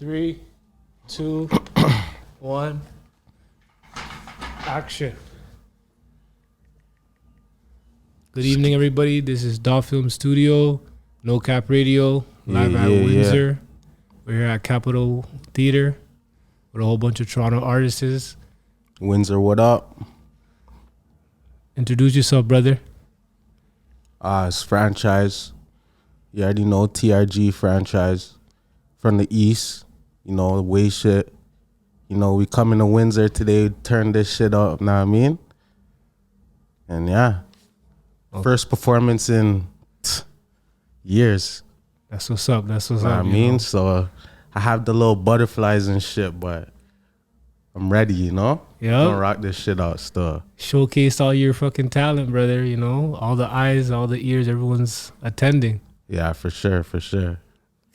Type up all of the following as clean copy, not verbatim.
3, 2, 1. Action. Good evening, everybody. This is Dot Film Studio, No Cap Radio, live at Windsor. We're here at Capitol Theater with a whole bunch of Toronto artists. Windsor, what up? Introduce yourself, brother. It's Franchize. You already know TRG Franchize from the East. You know, way shit. You know, we coming to Windsor today, turn this shit up, know what I mean? And yeah, first performance in years. That's what's up. That's what's Know up. what I mean? So I have the little butterflies and shit, but I'm ready, you know? Yeah. Gonna rock this shit out still. Showcase all your fucking talent, brother. You know, all the eyes, all the ears, everyone's attending. Yeah, for sure, for sure.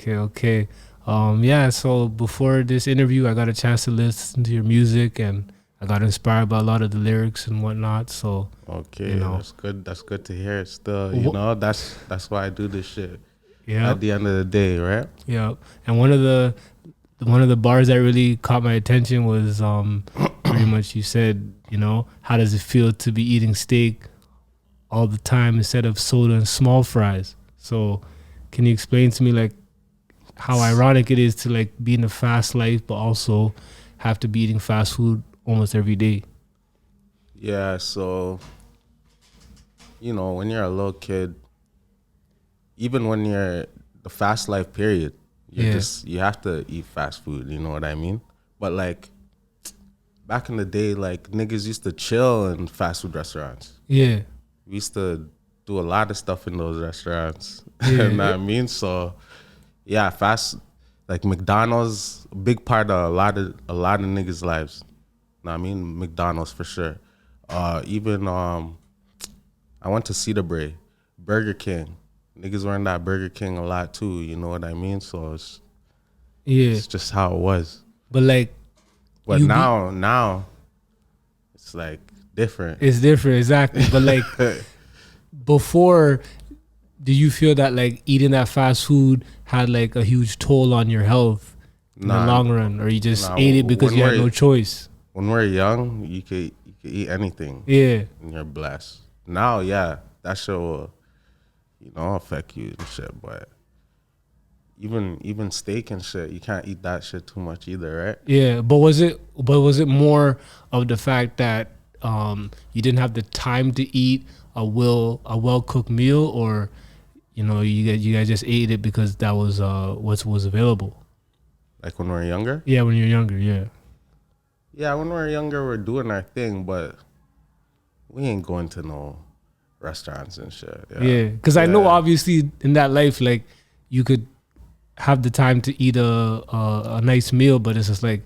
Okay. Yeah, so before this interview, I got a chance to listen to your music and I got inspired by a lot of the lyrics and whatnot. So Okay, you know. that's good. That's good to hear. Still, you know, that's why I do this shit. Yeah. At the end of the day, right? Yeah. And one of the bars that really caught my attention was pretty much you said, you know, how does it feel to be eating steak all the time instead of soda and small fries? So can you explain to me like how ironic it is to like be in a fast life but also have to be eating fast food almost every day? Yeah, so, you know, when you're a little kid, even when you're the fast life period, you have to eat fast food, you know what I mean? But like, back in the day, like niggas used to chill in fast food restaurants. Yeah. We used to do a lot of stuff in those restaurants, Yeah. you know what I mean? So, yeah, like McDonald's, a big part of a lot of niggas' lives. Know what I mean? McDonald's for sure. Even I went to Cedar Brae, Burger King. Niggas were in that Burger King a lot too, you know what I mean? So it's just how it was. But like, but now it's like different. It's different, exactly. But like before, do you feel that like eating that fast food had like a huge toll on your health in the long run, or you just ate it because you had no choice? When we're young, you could eat anything. Yeah. And you're blessed. Now, yeah, that shit will, you know, affect you and shit. But even steak and shit, you can't eat that shit too much either, right? Yeah, but was it more of the fact that you didn't have the time to eat a well cooked meal, or you know you guys just ate it because that was what was available? Like when we were younger? Yeah, when you're younger, yeah. Yeah, when we were younger, we're doing our thing, but we ain't going to no restaurants and shit. Yeah, because I know obviously in that life, like you could have the time to eat a nice meal, but it's just like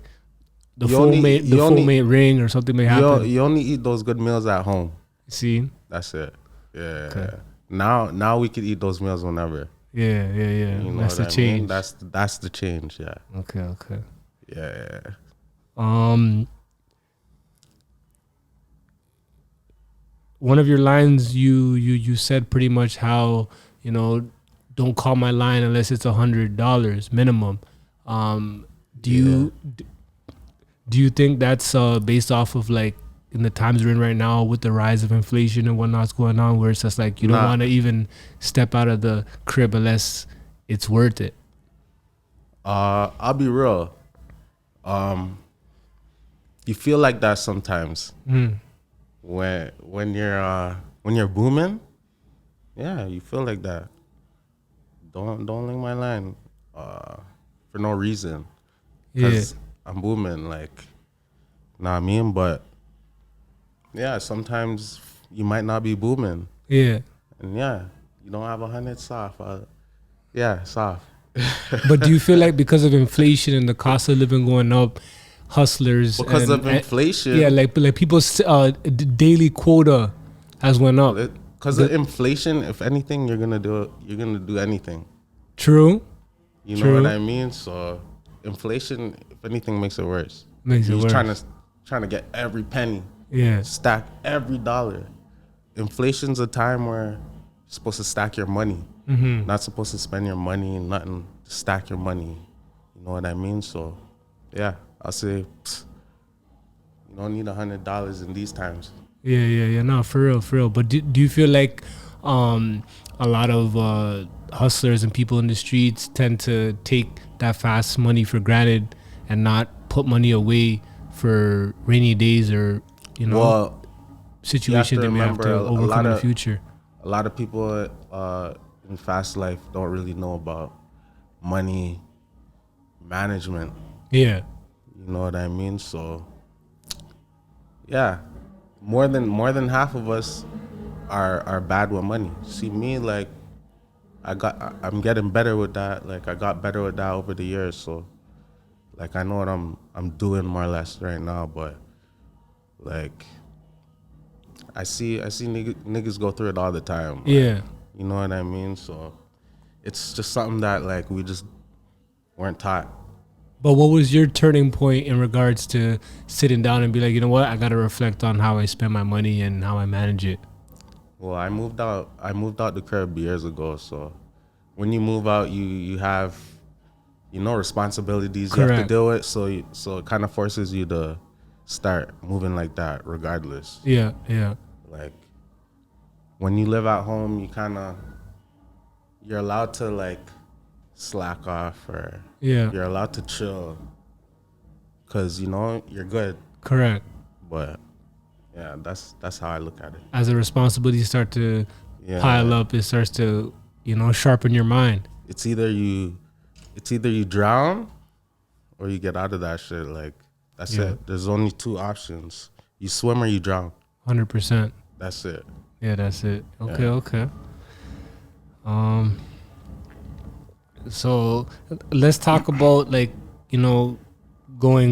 the full mate ring or something may happen. You only eat those good meals at home. See? That's it. Yeah. Okay. Now we could eat those meals whenever. Yeah. You know that's the change. Mean? That's the change. Yeah. Okay. Yeah. One of your lines, you said pretty much how, you know, don't call my line unless it's $100 minimum. Do you think that's based off of like in the times we're in right now with the rise of inflation and whatnot's going on, where it's just like you don't want to even step out of the crib unless it's worth it? I'll be real. You feel like that sometimes when you're booming. Yeah, you feel like that. Don't link my line for no reason. Because I'm booming, like, know what I mean? But yeah, sometimes you might not be booming. Yeah. And yeah, you don't have 100 soft. Soft. But do you feel like because of inflation and the cost of living going up, hustlers because of inflation? Yeah, like people's daily quota has went up. Because of inflation, if anything, you're gonna do anything. True. You know what I mean? So inflation, if anything, makes it worse. You're trying to get every penny. Yeah. Stack every dollar. Inflation's a time where you're supposed to stack your money. Mm-hmm. Not supposed to spend your money and nothing. Stack your money. You You know what I mean? So, yeah, I'll say you don't need $100 in these times. Yeah. No, for real. But do you feel like a lot of hustlers and people in the streets tend to take that fast money for granted and not put money away for rainy days or, Well, situations they may have to remember overcome in the future? a lot of people in fast life don't really know about money management. Yeah. You know what I mean? So, yeah, more than half of us are bad with money. See me, like I'm getting better with that. Like I got better with that over the years. So, like I know what I'm doing more or less right now. But like I see niggas go through it all the time. Like, Yeah. you know what I mean? So it's just something that like we just weren't taught. But what was your turning point in regards to sitting down and be like, you know what, I got to reflect on how I spend my money and how I manage it? Well, I moved out the crib years ago. So when you move out, you have responsibilities you have to Correct. deal with. So it kind of forces you to start moving like that, regardless. Yeah. Like when you live at home, you're allowed to like slack off, or you're allowed to chill because you're good. Correct. But yeah, that's how I look at it. As the responsibilities start to pile up, it starts to sharpen your mind. It's either you drown or you get out of that shit. Like that's it. There's only two options: you swim or you drown. 100%. That's it. Yeah, that's it. Okay. So let's talk about going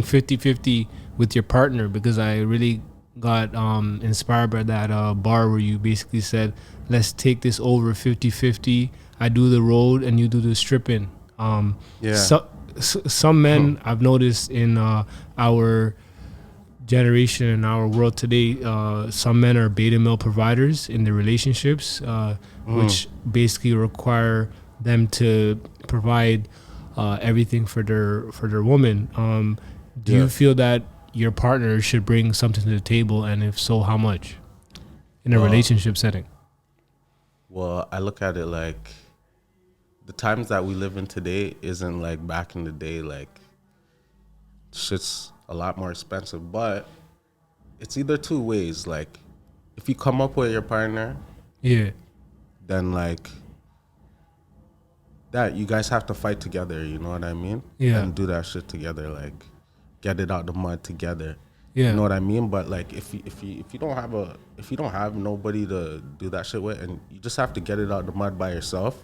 50-50 with your partner, because I really got inspired by that bar where you basically said, let's take this over 50-50. I do the road and you do the stripping. Some men I've noticed in our generation and our world today, some men are beta male providers in their relationships, which basically require them to provide everything for their woman. Do you feel that your partner should bring something to the table, and if so, how much in a relationship setting? Well, I look at it like the times that we live in today isn't like back in the day. Like shit's a lot more expensive, but it's either two ways. Like if you come up with your partner, then like that you guys have to fight together, you know what I mean? And do that shit together, like get it out the mud together. You know what I mean? But like if you don't have nobody to do that shit with, and you just have to get it out the mud by yourself,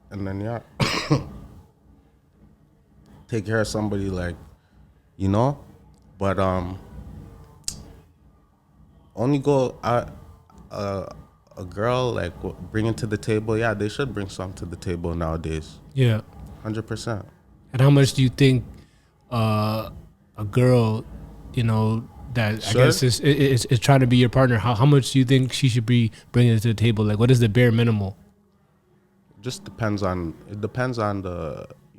and then take care of somebody, like, but only go a girl like bringing to the table. Yeah, they should bring something to the table nowadays. 100%. And how much do you think a girl, that I guess is trying to be your partner, how much do you think she should be bringing to the table? Like, what is the bare minimal? Just depends on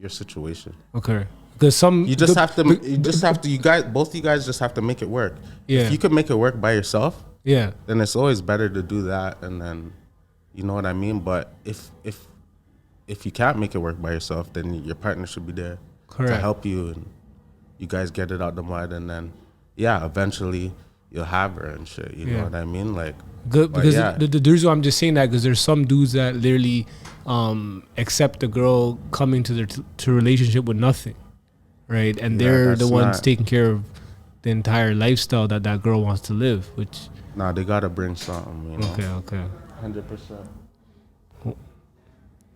your situation. Okay. Because both you guys just have to make it work. If you could make it work by yourself, then it's always better to do that, and then you know what I mean. But if you can't make it work by yourself, then your partner should be there to help you, and you guys get it out the mud, and then eventually you'll have her and shit. You know what I mean? Like good, because the dudes, I'm just saying that because there's some dudes that literally accept the girl coming to their relationship with nothing, right? And they're the ones taking care of the entire lifestyle that girl wants to live, which they gotta bring something, Okay. 100%.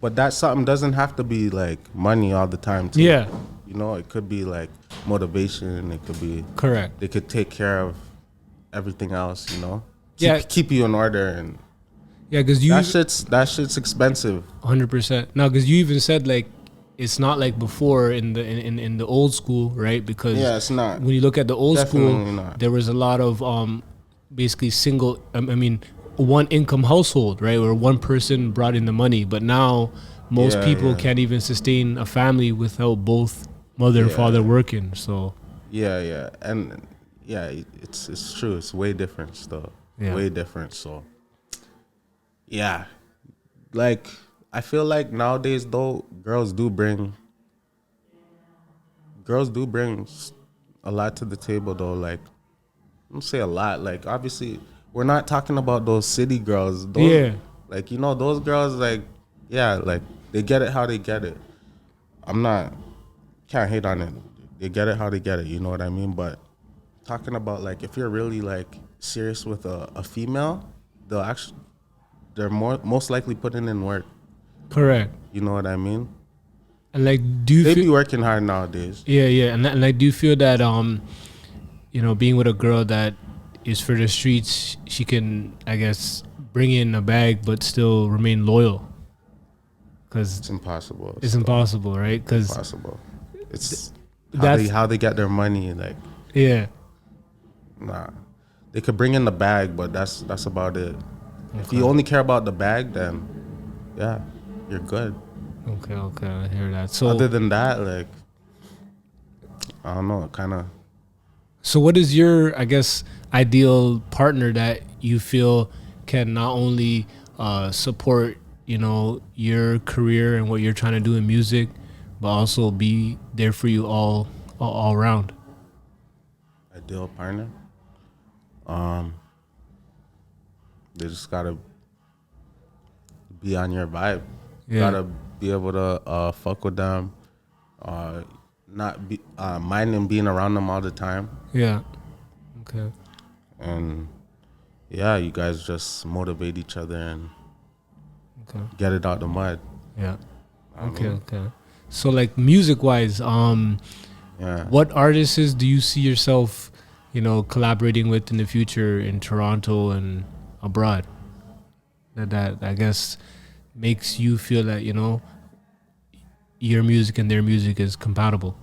But that something doesn't have to be like money all the time too. It could be like motivation. It could be correct. They could take care of everything else. Keep you in order, and because that shit's expensive. 100%. No, because you even said like it's not like before in the old school, right? Because it's not. When you look at the old Definitely school, not. there was a lot of basically single. One income household, right? Where one person brought in the money, but now most people can't even sustain a family without both mother and Yeah. father working. So Yeah, and yeah, it's true. It's way different still. Yeah. Way different. So yeah, like I feel like nowadays though, girls do bring a lot to the table though. Like I don't say a lot. Like obviously, we're not talking about those city girls. Those Yeah. like those girls like yeah, like they get it how they get it. I'm not can't hate on it. They get it how they get it. You know what I mean? But talking about like if you're really like serious with a female, they're most likely putting in work. Correct. You know what I mean? And like, do you They be feel? working hard nowadays. Yeah. And like, do you feel that being with a girl that is for the streets, she can, I guess, bring in a bag but still remain loyal? Because It's impossible. it's impossible, right? Because Impossible. It's that's how they get their money. Like yeah. nah, they could bring in the bag, but that's about it. If Okay. you only care about the bag, then yeah, you're good. Okay, I hear that. So, Other than that, like I don't know, kind of. so what is your, I guess, ideal partner that you feel can not only support, your career and what you're trying to do in music, but also be there for you all around? Ideal partner. They just gotta be on your vibe. Yeah. Gotta be able to fuck with them. Not be minding being around them all the time. Yeah. Okay. And yeah, you guys just motivate each other and Okay. get it out the mud. Yeah. I Okay. mean, Okay. So like music wise, yeah. what artists do you see yourself, collaborating with in the future in Toronto and abroad? That I guess makes you feel that your music and their music is compatible.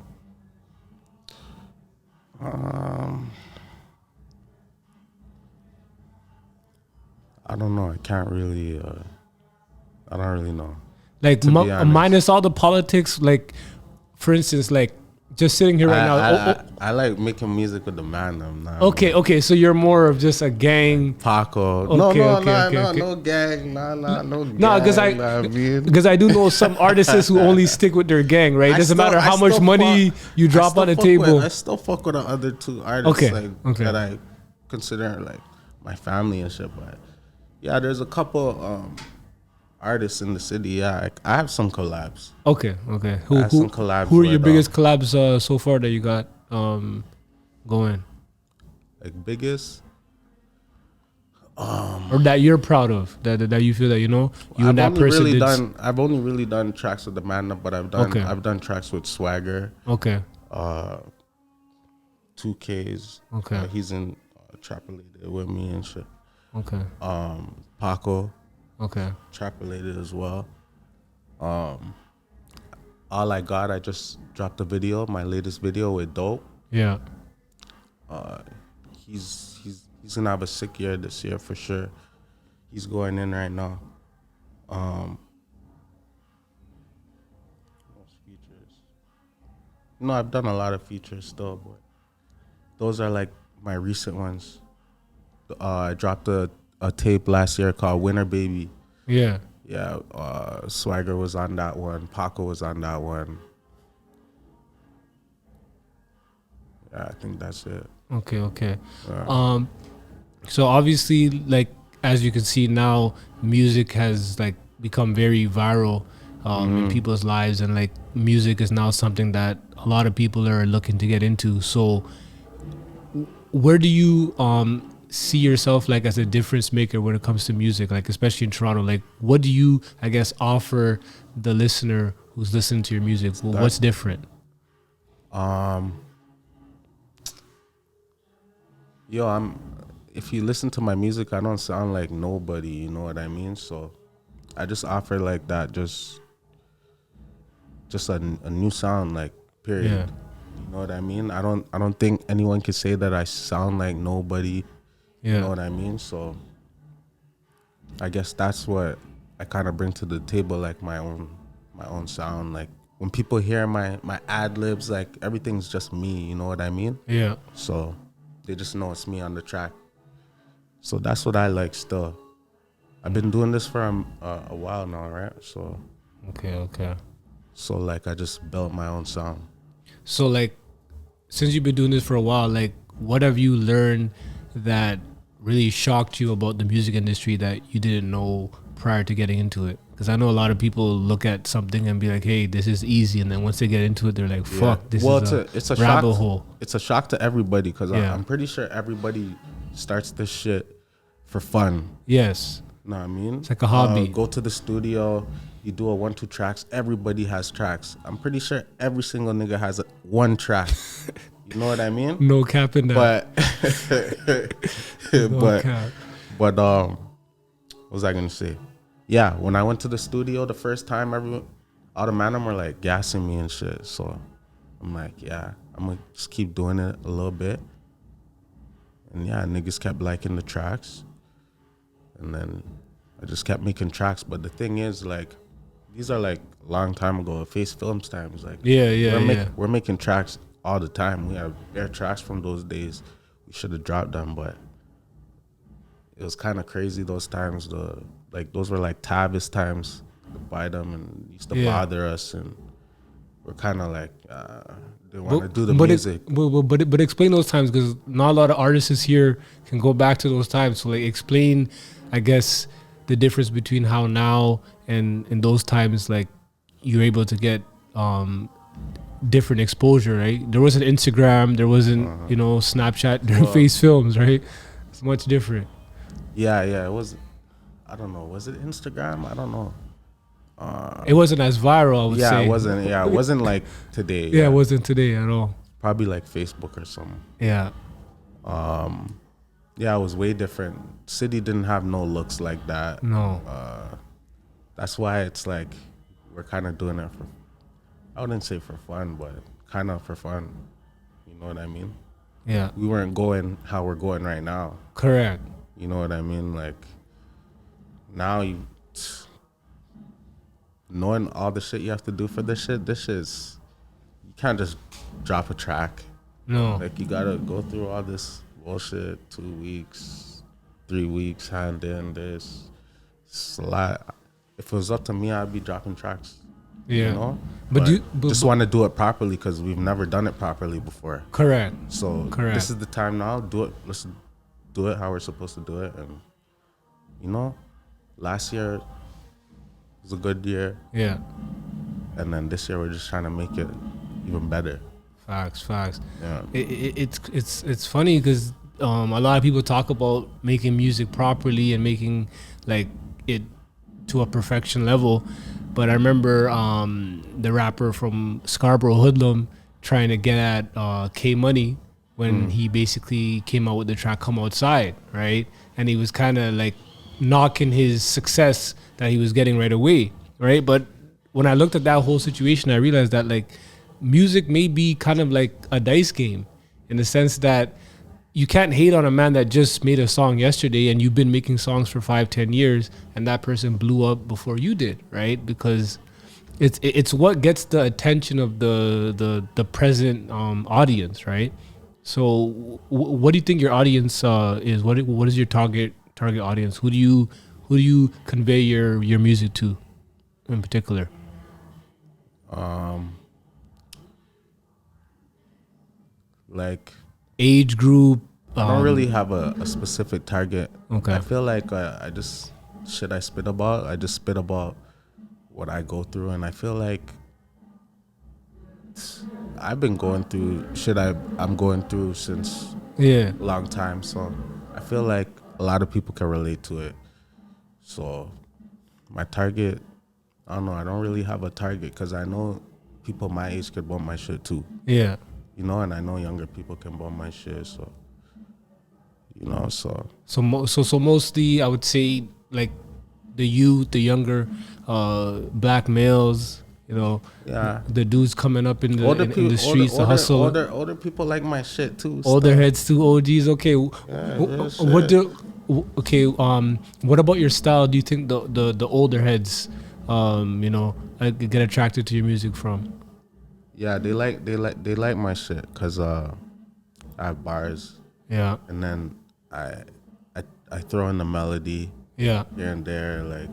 I don't know. I can't really. I don't really know. Like To be honest. minus all the politics. Like for instance, like just sitting here right now. I like making music with the man. I'm not. Okay. So you're more of just a gang. Paco. Okay, No, okay. no gang. No gang. No, because I do know some artists who only stick with their gang, right? It doesn't matter how much money you drop on the table. I still fuck with the other two artists Okay. that I consider like my family and shit. But yeah, there's a couple artists in the city. Yeah, I have some collabs. Okay. I have some collabs Who are your with, biggest collabs so far that you got going, like biggest? or that you're proud of, that you feel that you and that person did? I've only really done tracks with the man, but I've done tracks with Swagger. Okay. 2Ks. Okay. He's in Trap Related with me and shit. Okay. Paco. Okay. Trap Related as well. All I Got, I just dropped a video, my latest video with Dope. Yeah. He's gonna have a sick year this year for sure. He's going in right now. Most features. No, I've done a lot of features still, but those are like my recent ones. I dropped a tape last year called Winter Baby. Yeah. Yeah, Swagger was on that one. Paco was on that one. Yeah, I think that's it. Okay. Yeah. So obviously, like as you can see now, music has like become very viral in people's lives, and like music is now something that a lot of people are looking to get into. So, where do you see yourself like as a difference maker when it comes to music, like especially in Toronto? Like, what do you, I guess, offer the listener who's listening to your music? Well, what's different? If you listen to my music, I don't sound like nobody, you know what I mean? So I just offer like that, just a new sound, like period. Yeah. You know what I mean? I don't think anyone can say that I sound like nobody. Yeah. You know what I mean? So I guess that's what I kind of bring to the table, like my own sound, like when people hear my ad libs, like everything's just me. You know what I mean? Yeah. So they just know it's me on the track. So that's what I like still. I've been doing this for a while now, right? So Okay. so like I just built my own sound. So like, since you've been doing this for a while, like, what have you learned that really shocked you about the music industry that you didn't know prior to getting into it? Because I know a lot of people look at something and be like, "Hey, this is easy," and then once they get into it, they're like, "Fuck, this is it's a rabbit shock. hole." It's a shock to everybody because Yeah. I'm pretty sure everybody starts this shit for fun. Yes, Know what I mean? it's like a hobby. Go to the studio, you do a 1-2 tracks. Everybody has tracks. I'm pretty sure every single nigga has one track. You know what I mean? No cap in that. But No cap. but what was I gonna say? Yeah, when I went to the studio the first time, all the man were like gassing me and shit. So I'm like, yeah, I'm gonna just keep doing it a little bit. And yeah, niggas kept liking the tracks. And then I just kept making tracks. But the thing is, like, these are like a long time ago, Face Films times. Like, we're making tracks all the time. We have bare tracks from those days. We should have dropped them, but it was kind of crazy those times. Those were like Tavis times to buy them and used to bother us, and we're kind of like they want to do the music. But explain those times, because not a lot of artists here can go back to those times. So like, explain, I guess, the difference between how now and in those times, like, you're able to get different exposure, right? There wasn't Instagram, there wasn't Snapchat during Face Films, right? It's much different. Yeah, it was. I don't know. Was it Instagram? I don't know. It wasn't as viral, I would say. Yeah, it wasn't. Yeah, it wasn't like today. Yeah, it wasn't today at all. Probably like Facebook or something. Yeah. Yeah, it was way different. City didn't have no looks like that. No. That's why it's like we're kind of doing it for, I wouldn't say for fun, but kind of for fun. You know what I mean? Yeah. We weren't going how we're going right now. Correct. You know what I mean? Like, now knowing all the shit you have to do for this shit is, you can't just drop a track. No. Like, you gotta go through all this bullshit, 2 weeks, 3 weeks, hand in this. It's a lot. If it was up to me, I'd be dropping tracks. Yeah. You know? But just want to do it properly because we've never done it properly before. Correct. So this is the time now. Do it. Let's do it how we're supposed to do it. And, last year was a good year. Yeah. And then this year we're just trying to make it even better. Facts. Yeah. It's funny because a lot of people talk about making music properly and making like it to a perfection level, but I remember the rapper from Scarborough Hoodlum trying to get at K Money when he basically came out with the track "Come Outside," right? And he was kind of like knocking his success that he was getting right away, right? But when I looked at that whole situation, I realized that like music may be kind of like a dice game in the sense that you can't hate on a man that just made a song yesterday and you've been making songs for 5-10 years and that person blew up before you did, right? Because it's what gets the attention of the present audience, right? So what do you think your audience is? What is your target audience? Who do you convey your music to in particular? Like age group. I don't really have a specific target. Okay. I feel like I just spit about what I go through, and I feel like I've been going through shit I'm going through since a long time. So I feel like a lot of people can relate to it. So my target, I don't know. I don't really have a target because I know people my age could bump my shit too. Yeah. And I know younger people can bump my shit. So. So mostly I would say like the youth, the younger black males, the dudes coming up in the streets to hustle. Older people like my shit too. Older heads too, OGs. Okay, what about your style? Do you think the older heads, get attracted to your music from? Yeah, they like my shit because I have bars, Yeah, and then I I throw in the melody yeah, here and there. Like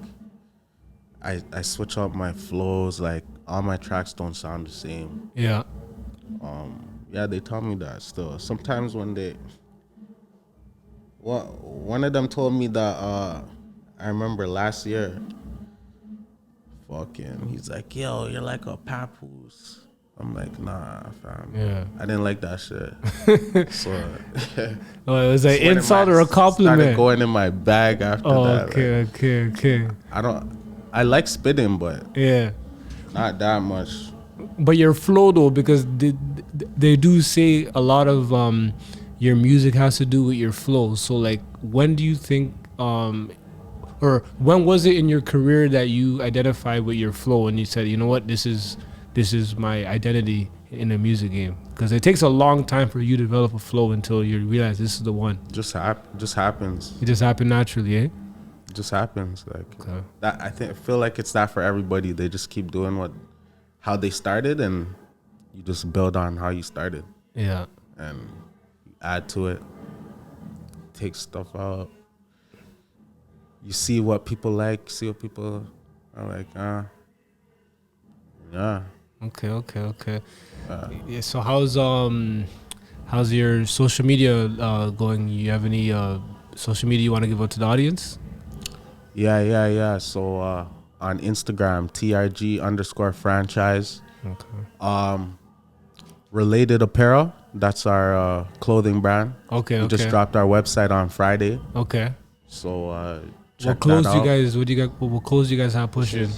I switch up my flows. Like all my tracks don't sound the same. yeah. Yeah, they tell me that still. Sometimes when they, well, one of them told me that I remember last year. Fucking, he's like, yo, you're like a papoose. I'm like, nah, fam. Yeah. I didn't like that shit. So Oh, it was an Sweating insult my- or a started compliment? going in my bag after Oh, that. okay, Like, okay. I like spitting, but Yeah. not that much. But your flow though, because they do say a lot of your music has to do with your flow. So like, when do you think or when was it in your career that you identified with your flow and you said, you know what, this is my identity in a music game? Because it takes a long time for you to develop a flow until you realize this is the one. Just happens. It just happened naturally, eh? It just happens. Like Okay. that. I feel like it's that for everybody. They just keep doing how they started, and you just build on how you started, Yeah. and you add to it. Take stuff out. You see what people like. See what people are like. Yeah. Okay. Yeah. So how's your social media going? You have any social media you want to give out to the audience? Yeah. So on Instagram, TRG_franchise. Okay. Related Apparel. That's our clothing brand. Okay. We just dropped our website on Friday. Okay. So check What clothes that do you out. guys? What clothes do you guys have pushing?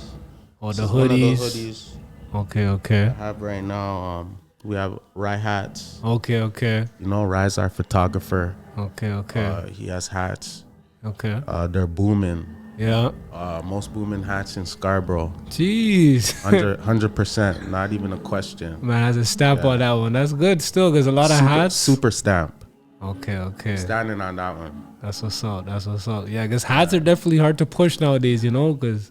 Oh, the This is one of hoodies. hoodies Okay. I have right now. We have Rye hats. Okay. You know, Rye's our photographer. Okay. He has hats. Okay. They're booming. Yeah. Most booming hats in Scarborough. Jeez. 100%. Not even a question. Man has a stamp on that one. That's good still, because a lot of hats. Super stamp. Okay. Standing on that one. That's what's up. Yeah, because hats are definitely hard to push nowadays, you know, because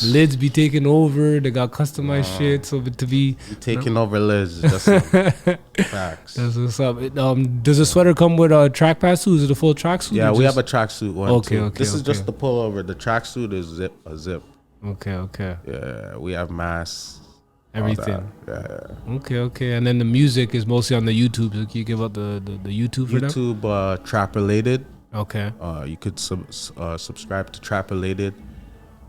lids be taking over. They got customized shit. So to be Taking over Liz. Just facts. that's what's up. Does the sweater come with a track pants suit? Is it a full track suit? Yeah, or we just- have a tracksuit one. Okay, too. okay, This is okay. just the pullover. The tracksuit is a zip. Okay. Yeah, we have masks. all Everything. that. Yeah. Okay. And then the music is mostly on the YouTube. So can you give out the YouTube for them? YouTube Trap Related. Okay. You could subscribe to Trap Related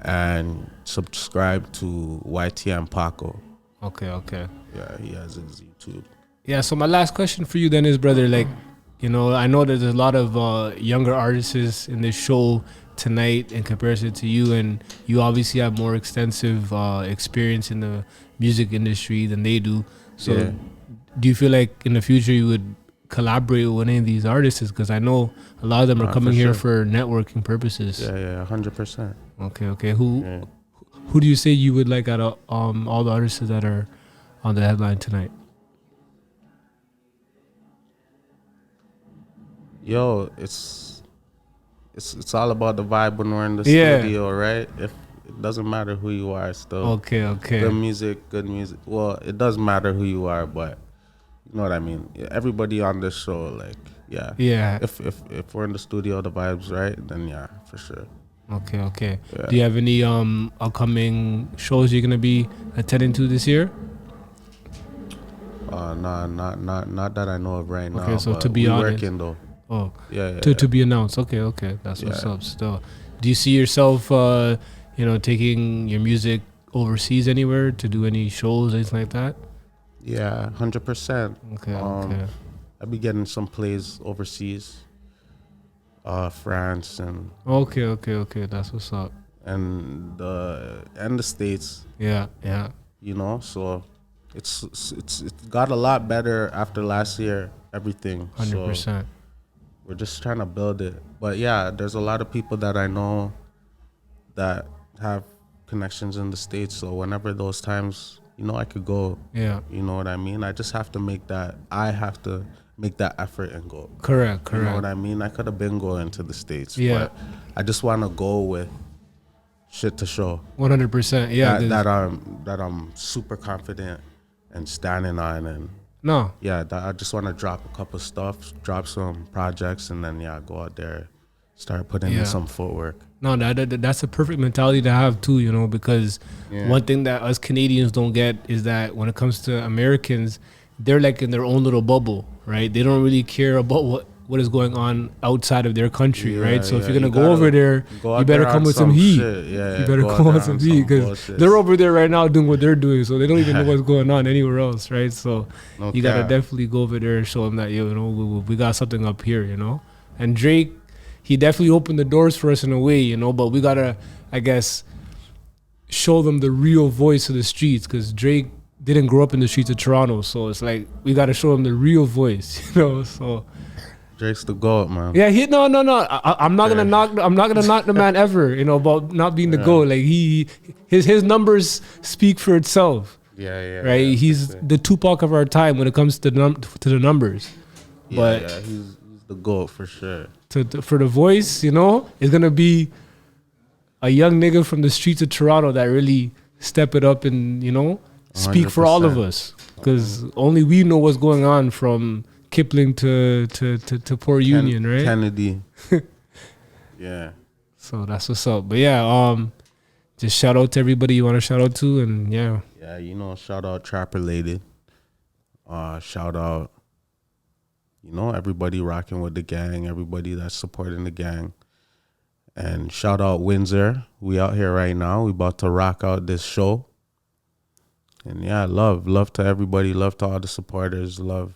and subscribe to YTM Paco. Okay. Yeah, he has his YouTube. Yeah, so my last question for you then is, brother, like, you know, I know that there's a lot of younger artists in this show tonight in comparison to you, and you obviously have more extensive experience in the music industry than they do. So Yeah. do you feel like in the future you would collaborate with any of these artists? Because I know a lot of them are coming for here sure. for networking purposes. Yeah, 100%. Okay. Yeah. Who do you say you would like out of all the artists that are on the headline tonight? Yo, it's all about the vibe when we're in the Yeah. studio, right? If it doesn't matter who you are, still Okay. good music. Well, it does matter who you are, but you know what I mean. Everybody on this show, like, yeah. Yeah. If we're in the studio, the vibes right, then yeah, for sure. Okay. Yeah. Do you have any upcoming shows you're gonna be attending to this year? Nah, not that I know of right now. Okay, so but to be we honest- working though. Oh, Yeah. to be announced. Okay. That's what's Yeah. up. Still, do you see yourself, taking your music overseas anywhere to do any shows, anything like that? Yeah, 100%. Okay. I'll be getting some plays overseas, France and Okay. That's what's up. the States. Yeah. You know, so it's got a lot better after last year. Everything. 100%. So we're just trying to build it. But yeah, there's a lot of people that I know that have connections in the States. So whenever those times, I could go. Yeah. You know what I mean? I just have to make that. I have to make that effort and go. Correct. You know what I mean? I could have been going to the States. Yeah. But I just want to go with shit to show. 100%. Yeah. That I'm super confident and standing on, and No. yeah, that I just want to drop a couple stuff, drop some projects, and then go out there, start putting in some footwork. No, that's a perfect mentality to have too, you know, because one thing that us Canadians don't get is that when it comes to Americans, they're like in their own little bubble, right? They don't really care about what is going on outside of their country, right? So if you're gonna go over there, you better come with some heat. You better come with some heat because they're over there right now doing what they're doing, so they don't even know what's going on anywhere else, right? So you gotta definitely go over there and show them that, you know, we got something up here, you know. And Drake, he definitely opened the doors for us in a way, you know, but we gotta, I guess, show them the real voice of the streets, because Drake didn't grow up in the streets of Toronto, so it's like we gotta show him the real voice, you know. So Drake's the GOAT, man. Yeah, no. I'm not gonna knock the man ever, you know, about not being the GOAT. Like his numbers speak for itself. Yeah. Right, he's the Tupac of our time when it comes to the numbers. But he's the GOAT for sure. For the voice, you know, it's gonna be a young nigga from the streets of Toronto that really step it up and, you know, speak 100%. For all of us, because only we know what's going on from Kipling to Port Union, right? Kennedy. Yeah. So that's what's up. But yeah, just shout out to everybody you want to shout out to, and yeah. Yeah, you know, shout out Trap Related. Shout out, you know, everybody rocking with the gang, everybody that's supporting the gang. And shout out Windsor. We out here right now. We about to rock out this show. And yeah, love to everybody. Love to all the supporters. Love,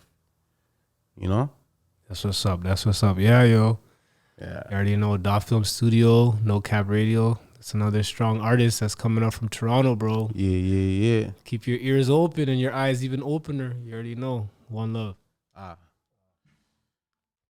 you know? That's what's up. Yeah, yo. Yeah. You already know Dot Film Studio, No Cap Radio. That's another strong artist that's coming up from Toronto, bro. Yeah. Keep your ears open and your eyes even opener. You already know. One love.